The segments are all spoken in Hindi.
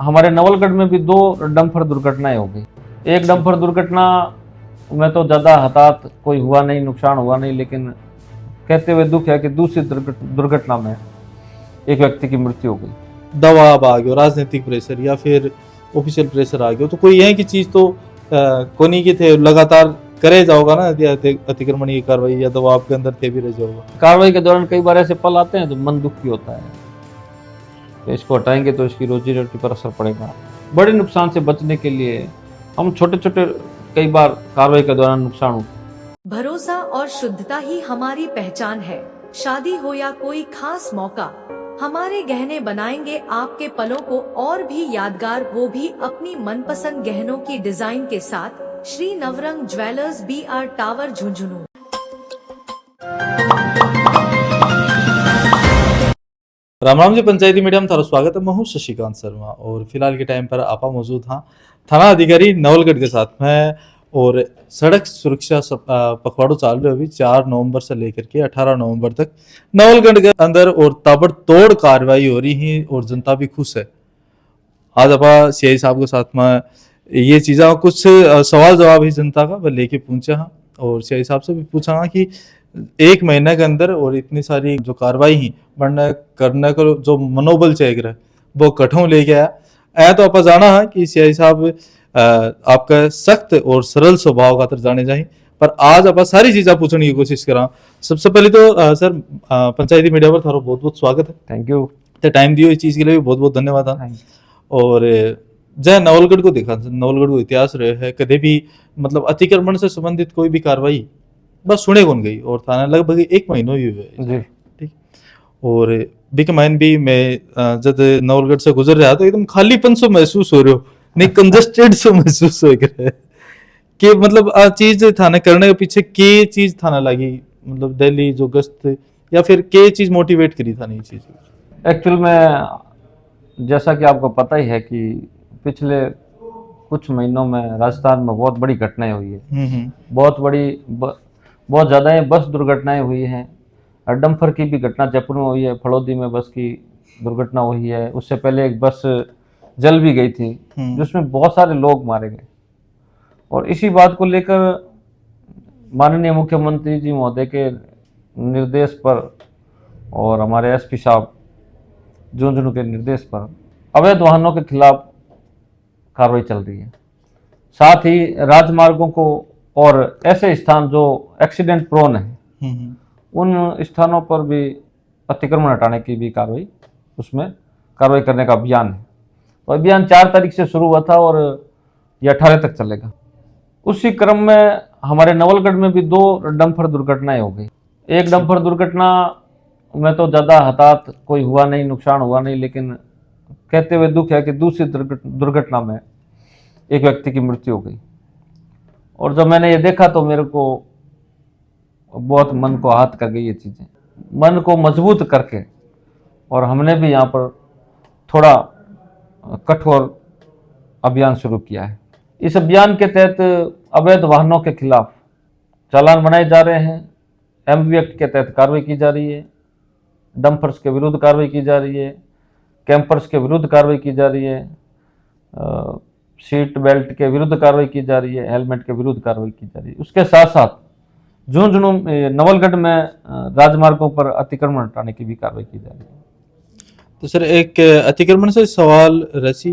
हमारे नवलगढ़ में भी 2 डंपर दुर्घटनाएं हो गई। एक डंपर दुर्घटना में तो ज़्यादा हताहत कोई हुआ नहीं, नुकसान हुआ नहीं, लेकिन कहते हुए दुख है कि दूसरी दुर्घटना में एक व्यक्ति की मृत्यु हो गई। दबाव आ गया, राजनीतिक प्रेशर या फिर ऑफिशियल प्रेशर आ गया, तो कोई यह की चीज तो कोनी के थे लगातार करे जाओगा ना, अतिक्रमण की कार्रवाई या दबाव के अंदर थे भी रह जाओगा। कार्रवाई के दौरान कई बार ऐसे पल आते हैं तो मन दुखी होता है, तो इसको हटाएंगे तो इसकी रोजी रोटी पर असर पड़ेगा। बड़े नुकसान से बचने के लिए हम छोटे छोटे कई बार कार्रवाई के दौरान नुकसान होता है। भरोसा और शुद्धता ही हमारी पहचान है। शादी हो या कोई खास मौका, हमारे गहने बनाएंगे आपके पलों को और भी यादगार, वो भी अपनी मनपसंद गहनों की डिजाइन के साथ। Shri Navrang jewellers, BR tower, Jhunjhunu. Ram Ram ji, पंचायती मीडिया में थारा स्वागत है। मैं हूँ शशिकांत शर्मा और फिलहाल के टाइम पर आपा मौजूद हाँ थाना अधिकारी नवलगढ़ के साथ में। और सड़क सुरक्षा पखवाड़ो चाल रहे अभी 4 नवंबर से लेकर के 18 नवंबर तक नवलगढ़ के अंदर और ताबड़तोड़ कार्रवाई हो रही है और जनता भी खुश है। आज आप सीआई साहब के साथ में ये चीज़ा कुछ सवाल जवाब ही जनता का वह लेके पहुंचे हाँ, और सीआई साहब से भी पूछा हाँ कि 1 महीने के अंदर और इतनी सारी जो कार्रवाई ही बनने करने को जो मनोबल चाहिए रहा वो कठों लेके आया तो आप जाना है कि सीआई साहब आपका सख्त और सरल स्वभाव खातर जाने चाहिए। पर आज आप सारी चीज़ें पूछने की कोशिश करा। सबसे पहले तो सर पंचायती मीडिया पर थारा बहुत बहुत स्वागत है। Thank you. तो टाइम दियो इस चीज़ के लिए भी बहुत बहुत धन्यवाद। और जय नवलगढ़ को देखा, नवलगढ़ को इतिहास रहे है कदे भी मतलब अतिक्रमण से संबंधित कोई भी कार्रवाई बस सुने कौन गई और थाना लगभग 1 महीना ही हुआ है। ठीक। और बिक माइन भी मैं जब नवलगढ़ से गुजर रहा तो एकदम खालीपन सो महसूस हो रहे हो, नहीं कंजस्टेड सो महसूस हो रहा है कि मतलब आ चीज थाने करने के पीछे के चीज थाना लगी, मतलब दिल्ली जो गश्त या फिर के चीज मोटिवेट करी था नहीं चीज। एक्चुअल में जैसा कि आपको पता ही है कि पिछले कुछ महीनों में राजस्थान में बहुत बड़ी घटनाएं हुई है। बहुत ज़्यादा बस दुर्घटनाएं हुई हैं। डंपर की भी घटना जयपुर में हुई है, फड़ौदी में बस की दुर्घटना हुई है। उससे पहले एक बस जल भी गई थी जिसमें बहुत सारे लोग मारे गए। और इसी बात को लेकर माननीय मुख्यमंत्री जी महोदय के निर्देश पर और हमारे एसपी साहब झुंझुनू के निर्देश पर अवैध वाहनों के खिलाफ कार्रवाई चल रही है। साथ ही राजमार्गों को और ऐसे स्थान जो एक्सीडेंट प्रोन है उन स्थानों पर भी अतिक्रमण हटाने की भी उसमें कार्रवाई करने का अभियान है। तो अभियान 4 तारीख से शुरू हुआ था और ये 18 तक चलेगा। उसी क्रम में हमारे नवलगढ़ में भी 2 डंपर दुर्घटनाएं हो गई। एक डंपर दुर्घटना में तो ज़्यादा हताहत कोई हुआ नहीं, नुकसान हुआ नहीं, लेकिन कहते हुए दुख है कि दूसरी दुर्घटना में एक व्यक्ति की मृत्यु हो गई। और जब मैंने ये देखा तो मेरे को बहुत मन को आहत कर गई ये चीज़ें, मन को मजबूत करके। और हमने भी यहाँ पर थोड़ा कठोर अभियान शुरू किया है। इस अभियान के तहत अवैध वाहनों के खिलाफ चालान बनाए जा रहे हैं, एमवी एक्ट के तहत कार्रवाई की जा रही है, डंपर्स के विरुद्ध कार्रवाई की जा रही है, कैंपर्स के विरुद्ध कार्रवाई की जा रही है, सीट बेल्ट के विरुद्ध कार्रवाई की जा रही है, हेलमेट के विरुद्ध कार्रवाई की जा रही है। उसके साथ साथ झुंझुनू नवलगढ़ में राजमार्गों पर अतिक्रमण हटाने की भी कार्रवाई की जा रही है। तो सर एक अतिक्रमण से सवाल रसी,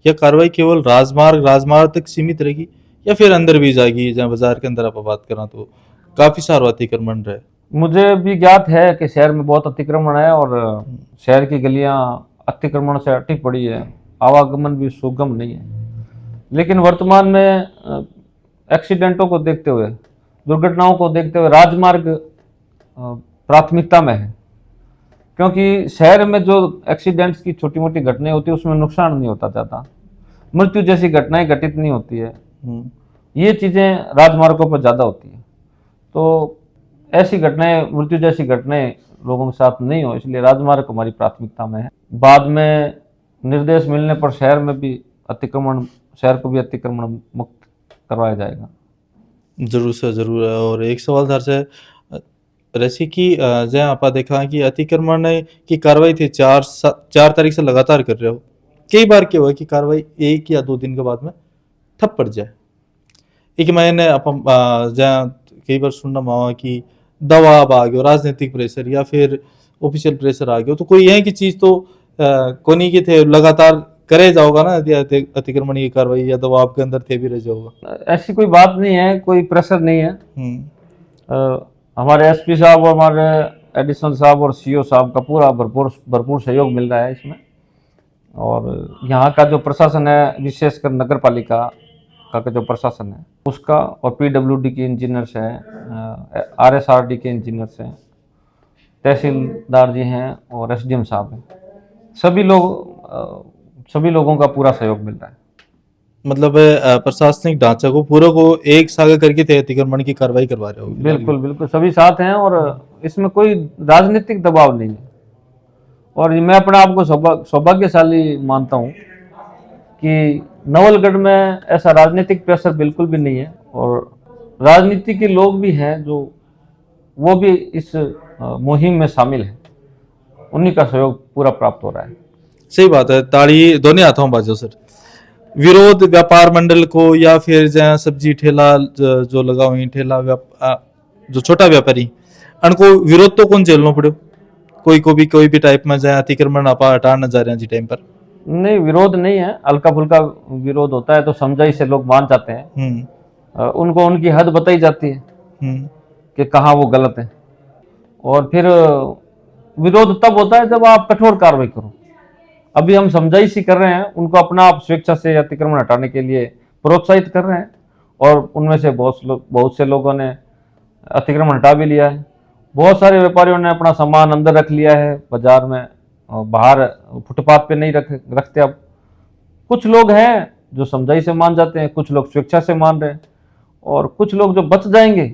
या कार्रवाई केवल राजमार्ग तक सीमित रहेगी या फिर अंदर भी जाएगी? जहाँ बाजार के अंदर आप बात करा तो काफी सारा अतिक्रमण रहे। मुझे भी ज्ञात है कि शहर में बहुत अतिक्रमण है और शहर की गलियां अतिक्रमण से अटी पड़ी है, आवागमन भी सुगम नहीं है। लेकिन वर्तमान में एक्सीडेंटों को देखते हुए, दुर्घटनाओं को देखते हुए राजमार्ग प्राथमिकता में है, क्योंकि शहर में जो एक्सीडेंट्स की छोटी मोटी घटनाएं होती है उसमें नुकसान नहीं होता ज़्यादा, मृत्यु जैसी घटनाएं घटित नहीं होती है। ये चीज़ें राजमार्गों पर ज़्यादा होती है, तो ऐसी घटनाएं, मृत्यु जैसी घटनाएं लोगों के साथ नहीं हो, इसलिए राजमार्ग हमारी प्राथमिकता में है। बाद में निर्देश मिलने पर शहर को भी अतिक्रमण मुक्त करवाया जाएगा। जरूर सर, जरूर। और एक सवाल था से रसी की जहाँ आप देखा कि अतिक्रमण की कार्रवाई थी 4 तारीख से लगातार कर रहे हो, कई बार क्या हुआ कि कार्रवाई 1 या 2 दिन के बाद में ठप पड़ जाए। एक मैंने अपन जहाँ कई बार सुनना हुआ कि दबाव आ गया, राजनीतिक प्रेशर या फिर ऑफिशियल प्रेशर आ गया, तो कोई है कि चीज तो कोनी के थे लगातार करे जाओगा ना अतिक्रमण की कार्रवाई, या दबाव के अंदर थे भी रह जाओगा। ऐसी कोई बात नहीं है, कोई प्रेशर नहीं है। हमारे एसपी साहब और हमारे एडिशनल साहब और सीओ साहब का पूरा भरपूर सहयोग मिल रहा है इसमें। और यहाँ का जो प्रशासन है, विशेषकर नगर पालिका का जो प्रशासन है उसका, और पीडब्ल्यूडी के इंजीनियर्स हैं, आरएसआरडी के इंजीनियर्स हैं, तहसीलदार जी हैं और एसडीएम साहब हैं, सभी लोगों का पूरा सहयोग मिल रहा है। मतलब प्रशासनिक ढांचा को पूरा को एक साथ करके थे अतिक्रमण की कार्रवाई करवा रहे हो। बिल्कुल बिल्कुल, सभी साथ हैं और इसमें कोई राजनीतिक दबाव नहीं है। और मैं अपने आप को सौभाग्यशाली मानता हूँ कि नवलगढ़ में ऐसा राजनीतिक प्रेशर बिल्कुल भी नहीं है, और राजनीति के लोग भी हैं जो वो भी इस मुहिम में शामिल हैं, उन्हीं का सहयोग पूरा प्राप्त हो रहा है। सही बात है, ताली दोनों हाथों में बाजो सर। विरोध व्यापार मंडल को या फिर जहाँ सब्जी ठेला जो लगा हुई ठेला जो छोटा व्यापारी, उनको विरोध तो कौन झेलना पड़े, कोई भी टाइप में जाए अतिक्रमण आप हटाना जा रहे हैं जी टाइम पर? नहीं, विरोध नहीं है, हल्का फुल्का विरोध होता है तो समझाई से लोग मान जाते हैं। उनको उनकी हद बताई जाती है कि कहाँ वो गलत है, और फिर विरोध तब होता है जब आप कठोर कार्रवाई करो। अभी हम समझाई सी कर रहे हैं, उनको अपना आप स्वेच्छा से अतिक्रमण हटाने के लिए प्रोत्साहित कर रहे हैं, और उनमें से बहुत से लोगों ने अतिक्रमण हटा भी लिया है। बहुत सारे व्यापारियों ने अपना सामान अंदर रख लिया है बाजार में, बाहर फुटपाथ पे नहीं रखते। अब कुछ लोग हैं जो समझाई से मान जाते हैं, कुछ लोग स्वेच्छा से मान रहे हैं, और कुछ लोग जो बच जाएंगे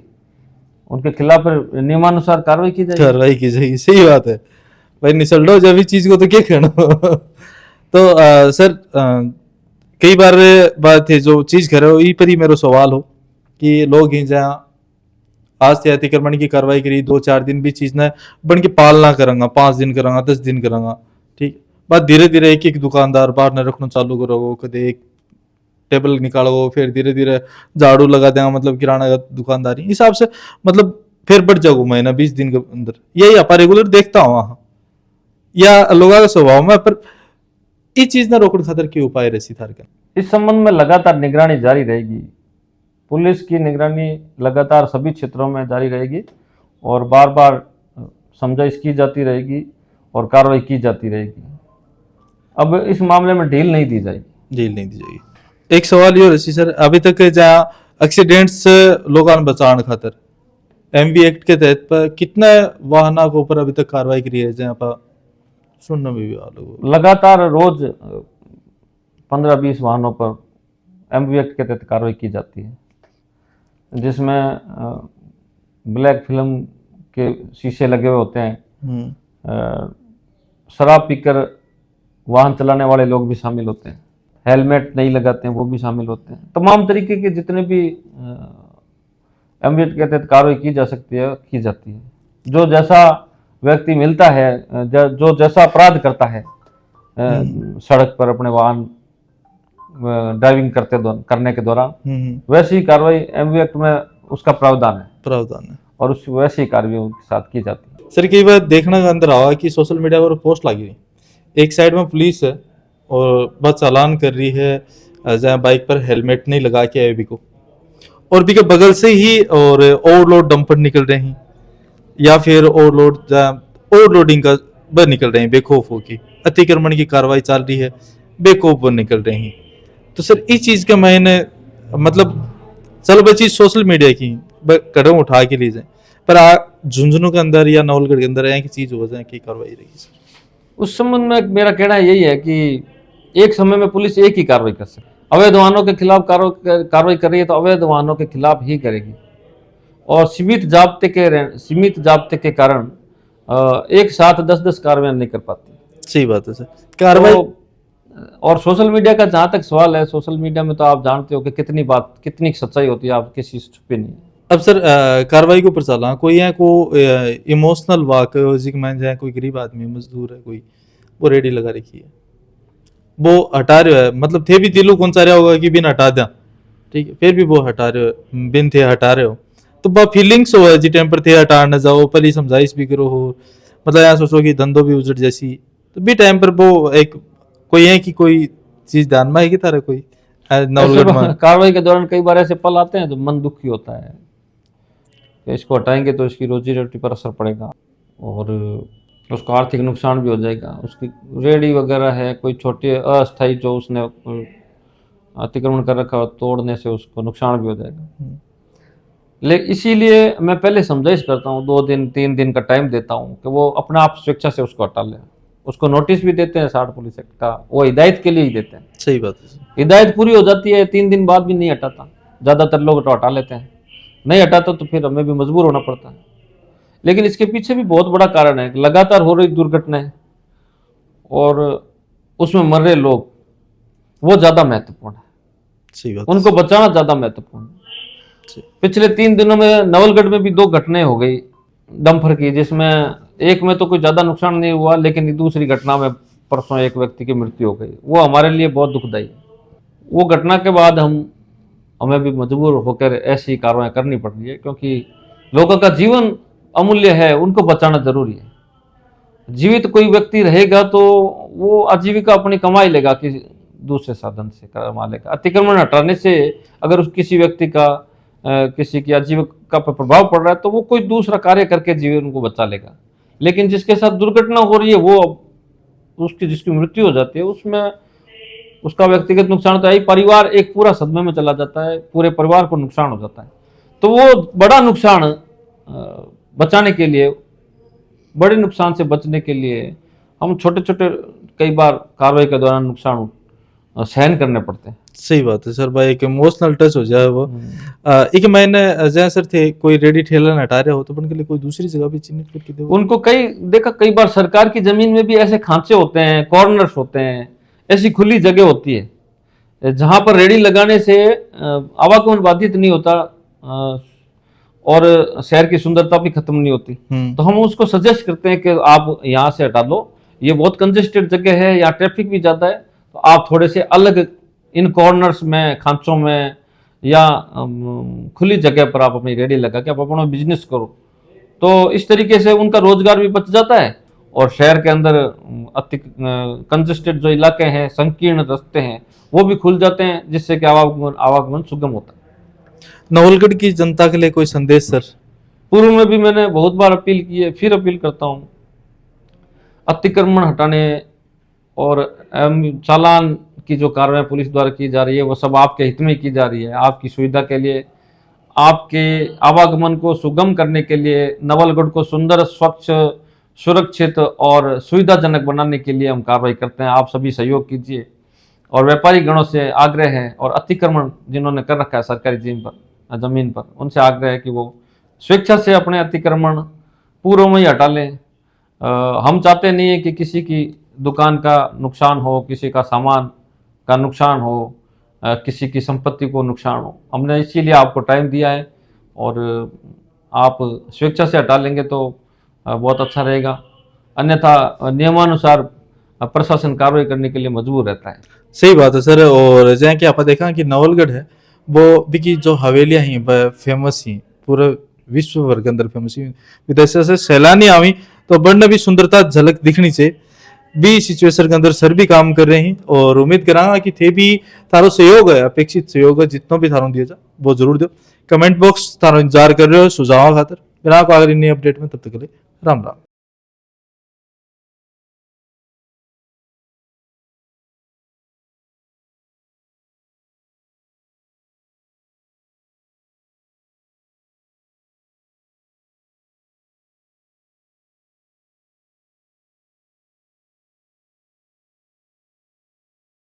उनके खिलाफ नियमानुसार कार्रवाई की जाएगी। सही बात है भाई, निसल्डो जब इस चीज को तो क्या कहना। तो सर कई बार बात है जो चीज कर रहे हो ये पर ही मेरा सवाल हो कि लोग ही जहाँ आज से अतिक्रमण की कार्रवाई करी 2-4 दिन भी चीज ने बन के पालना करूंगा, 5 दिन करूंगा, 10 दिन करूंगा, ठीक बात धीरे धीरे एक दुकानदार बाहर न रखना चालू करोगे, कदे एक टेबल निकालो, फिर धीरे धीरे झाड़ू लगा देगा, मतलब किराना का दुकानदारी हिसाब से, मतलब फिर बढ़ जाओ महीना 20 दिन के अंदर। यही आप रेगुलर देखता हूँ वहां, या लोगों का स्वभाव में, पर इस चीज ना रोकने खातर की उपाय रही थार का? इस संबंध में लगातार निगरानी जारी रहेगी। पुलिस की निगरानी लगातार सभी क्षेत्रों में जारी रहेगी, और बार बार समझाइश की जाती रहेगी और कार्रवाई की जाती रहेगी। अब इस मामले में ढील नहीं दी जाएगी। एक सवाल ये रही सर, अभी तक जहाँ एक्सीडेंट्स लोगों ने बचाने खातर एमवी एक्ट के तहत पर कितने वाहनों के ऊपर अभी तक कार्रवाई करी है? जहाँ पर सुनने में भी लगातार रोज 15-20 वाहनों पर एमवी एक्ट के तहत कार्रवाई की जाती है, जिसमें ब्लैक फिल्म के शीशे लगे हुए होते हैं, शराब पीकर वाहन चलाने वाले लोग भी शामिल होते हैं, हेलमेट नहीं लगाते हैं वो भी शामिल होते हैं। तमाम तरीके के जितने भी एमवी एक्ट के तहत कार्रवाई की जा सकती है की जाती है। जो जैसा व्यक्ति मिलता है, जो जैसा अपराध करता है सड़क पर अपने वाहन ड्राइविंग करने के दौरान, वैसी कार्रवाई एमवी एक्ट में उसका प्रावधान है, और उस वैसी कार्रवाई के साथ की जाती है। सर कई बार देखने का अंदर आवा कि सोशल मीडिया पर पोस्ट लगी हुई, एक साइड में पुलिस है और बस चालान कर रही है जहाँ बाइक पर हेलमेट नहीं लगा के आए भी को, और भी के बगल से ही और ओवरलोड डंपर निकल रहे हैं, या फिर ओवरलोडिंग का बस निकल रहे हैं बेखौफ होकर, अतिक्रमण की कार्रवाई चल रही है, बेखौफ बस निकल रहे हैं। तो सर इस चीज का मैंने मतलब चलो बची सोशल मीडिया की कदम उठा के ली जाए, पर झुंझुनू के अंदर या नवलगढ़ के अंदर की चीज हो जाए की कार्रवाई रहेगी सर? उस संबंध में मेरा कहना यही है कि एक समय में पुलिस एक ही कार्रवाई कर सकती है। अवैध वाहनों के खिलाफ कार्रवाई कर रही है तो अवैध वाहनों के खिलाफ ही करेगी, और सीमित जाब्ते के कारण एक साथ 10-10 कार्रवाई नहीं कर पाती। सही बात है सर। कार्रवाई और सोशल मीडिया का जहाँ तक सवाल है, सोशल मीडिया में तो आप जानते हो कि कितनी सच्चाई होती है, आप किसी से छुपे नहीं। अब सर कार्रवाई के ऊपर चला कोई है को इमोशनल वाक में जाए, कोई गरीब आदमी मजदूर है कोई, वो रेडी लगा रखी है, वो हटा रहे है, मतलब थे भी तिलू कौन सा रहा होगा कि बिन हटा दिया, ठीक है, फिर भी वो हटा रहे हो, बिन थे हटा रहे हो, तो बा फीलिंग्स हो जी टाइम पर थे हटा न जाओ, पहले समझाइश भी करो हो, मतलब यहाँ सोचो कि धंधो भी उजड़ जैसी, तो भी टाइम पर वो एक कोई है कि कोई चीज ध्यान में आएगी तारा कोई नवलगढ़ में कार्रवाई के दौरान कई बार ऐसे पल आते हैं तो मन दुखी होता है कि इसको हटाएंगे तो इसकी रोजी रोटी पर असर पड़ेगा और उसका आर्थिक नुकसान भी हो जाएगा। उसकी रेहड़ी वगैरह है, कोई छोटी अस्थायी जो उसने अतिक्रमण कर रखा हो, तोड़ने से उसको नुकसान भी हो जाएगा। लेकिन इसीलिए मैं पहले समझाइश करता हूँ, 2 दिन 3 दिन का टाइम देता हूँ कि वो अपने आप स्वेच्छा से उसको हटा ले। उसको नोटिस भी देते हैं 60 पुलिस एक्ट का, वो हिदायत के लिए ही देते हैं। सही बात है, हिदायत पूरी हो जाती है, 3 दिन बाद भी नहीं हटाता, ज़्यादातर लोग तो हटा लेते हैं, नहीं हटाता तो फिर हमें भी मजबूर होना पड़ता है। लेकिन इसके पीछे भी बहुत बड़ा कारण है, लगातार हो रही दुर्घटनाएं और उसमें मर रहे लोग, वो ज़्यादा महत्वपूर्ण है। सही बात, उनको बचाना ज़्यादा महत्वपूर्ण है। पिछले 3 दिनों में नवलगढ़ में भी 2 घटनाएं हो गई डंपर की, जिसमें एक में तो कोई ज़्यादा नुकसान नहीं हुआ, लेकिन दूसरी घटना में परसों एक व्यक्ति की मृत्यु हो गई। वो हमारे लिए बहुत दुखदायी है। वो घटना के बाद हमें भी मजबूर होकर ऐसी कार्रवाई करनी पड़ रही है, क्योंकि लोगों का जीवन अमूल्य है, उनको बचाना जरूरी है। जीवित कोई व्यक्ति रहेगा तो वो आजीविका अपनी कमाई लेगा, किसी दूसरे साधन से कमा लेगा। अतिक्रमण हटाने से अगर किसी व्यक्ति का किसी की आजीविका पर प्रभाव पड़ रहा है तो वो कोई दूसरा कार्य करके जीवन को बचा लेगा। लेकिन जिसके साथ दुर्घटना हो रही है, वो जिसकी मृत्यु हो जाती है, उसमें उसका व्यक्तिगत नुकसान तो है ही, परिवार एक पूरा सदमे में चला जाता है, पूरे परिवार को नुकसान हो जाता है। तो वो बड़ा नुकसान बचाने के लिए, बड़े नुकसान से बचने के लिए हम छोटे छोटे कई बार कार्रवाई के दौरान नुकसान सहन करने पड़ते हैं। सही बात है सर भाई, एक इमोशनल टच हो जाए वो। एक मैंने जैसे सर थे कोई रेडी ठेला हटा रहे हो तो उनके लिए कोई दूसरी जगह भी चिन्हित करके दे, उनको कई बार सरकार की जमीन में भी ऐसे खांचे होते हैं, कॉर्नर्स होते हैं, ऐसी खुली जगह होती है जहां पर रेडी लगाने से आवागमन बाधित नहीं होता और शहर की सुंदरता भी खत्म नहीं होती। तो हम उसको सजेस्ट करते हैं कि आप यहाँ से हटा लो, ये बहुत कंजेस्टेड जगह है, यहाँ ट्रैफिक भी ज्यादा है, तो आप थोड़े से अलग इन कॉर्नर्स में, खांचों में या खुली जगह पर आप अपनी रेडी लगा के आप अपना बिजनेस करो। तो इस तरीके से उनका रोजगार भी बच जाता है और शहर के अंदर अति कंजेस्टेड जो इलाके हैं, संकीर्ण रास्ते हैं, वो भी खुल जाते हैं, जिससे कि आवागमन सुगम होता है। नवलगढ़ की जनता के लिए कोई संदेश सर? पूर्व में भी मैंने बहुत बार अपील की है, फिर अपील करता हूँ, अतिक्रमण हटाने और चालान की जो कार्रवाई पुलिस द्वारा की जा रही है वो सब आपके हित में की जा रही है, आपकी सुविधा के लिए, आपके आवागमन को सुगम करने के लिए, नवलगढ़ को सुंदर, स्वच्छ, सुरक्षित और सुविधाजनक बनाने के लिए हम कार्रवाई करते हैं। आप सभी सहयोग कीजिए और व्यापारी गणों से आग्रह है और अतिक्रमण जिन्होंने कर रखा है सरकारी जमीन पर उनसे आग्रह है कि वो स्वेच्छा से अपने अतिक्रमण पूर्व में ही हटा लें। हम चाहते नहीं है कि किसी की दुकान का नुकसान हो, किसी का सामान का नुकसान हो, किसी की संपत्ति को नुकसान हो। हमने इसीलिए आपको टाइम दिया है और आप स्वेच्छा से हटा लेंगे तो बहुत अच्छा रहेगा, अन्यथा नियमानुसार प्रशासन कार्रवाई करने के लिए मजबूर रहता है। सही बात है सर। और जैसे कि आप देखा कि नवलगढ़ है वो भी की जो हवेलियां ही फेमस ही, पूरे विश्व भर के अंदर फेमस ही, विदेश से सैलानी आवी तो बढ़ने भी सुंदरता झलक दिखनी से भी सिचुएशन के अंदर सर भी काम कर रहे हैं और उम्मीद करा कि थे भी थारो सहयोग है, अपेक्षित सहयोग है, जितना भी थारो दिया जा वो जरूर दो। कमेंट बॉक्स थारो इंतजार कर रहे हो सुझाव खातर। बिना को अगर इन अपडेट में, तब तक के लिए राम राम।